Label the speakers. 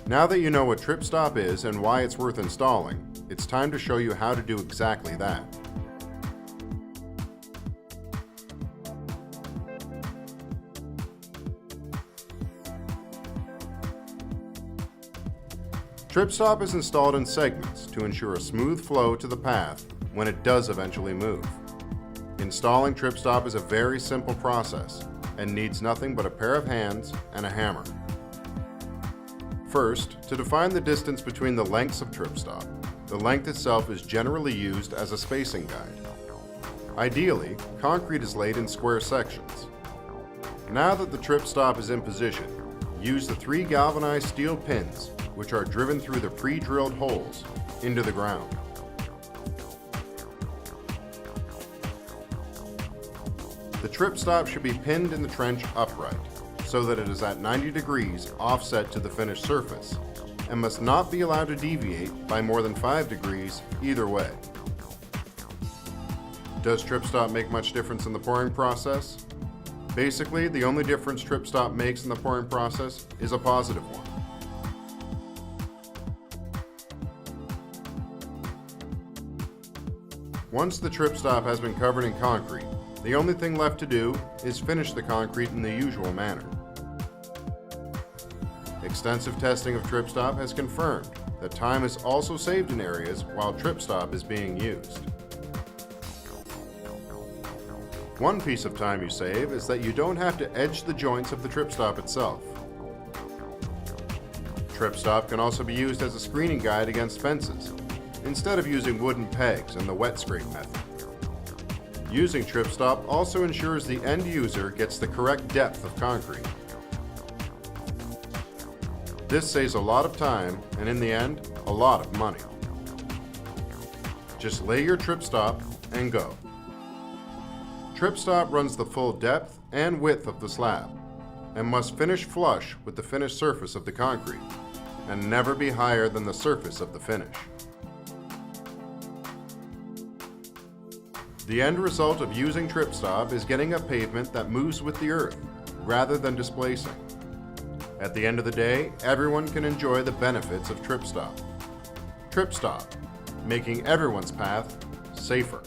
Speaker 1: Now that you know what TripStop is and why it's worth installing, it's time to show you how to do exactly that. TripStop is installed in segments to ensure a smooth flow to the path when it does eventually move. Installing TripStop is a very simple process and needs nothing but a pair of hands and a hammer. First, to define the distance between the lengths of TripStop, the length itself is generally used as a spacing guide. Ideally, concrete is laid in square sections. Now that the TripStop is in position, use the 3 galvanized steel pins, which are driven through the pre-drilled holes, into the ground. The TripStop should be pinned in the trench upright, so that it is at 90 degrees offset to the finished surface, and must not be allowed to deviate by more than 5 degrees either way. Does TripStop make much difference in the pouring process? Basically, the only difference TripStop makes in the pouring process is a positive one. Once the TripStop has been covered in concrete, the only thing left to do is finish the concrete in the usual manner. Extensive testing of TripStop has confirmed that time is also saved in areas while TripStop is being used. One piece of time you save is that you don't have to edge the joints of the TripStop itself. TripStop can also be used as a screening guide against fences, instead of using wooden pegs and the wet scrape method. Using TripStop also ensures the end user gets the correct depth of concrete. This saves a lot of time and, in the end, a lot of money. Just lay your TripStop and go. TripStop runs the full depth and width of the slab and must finish flush with the finished surface of the concrete and never be higher than the surface of the finish. The end result of using TripStop is getting a pavement that moves with the earth rather than displacing. At the end of the day, everyone can enjoy the benefits of TripStop. TripStop, making everyone's path safer.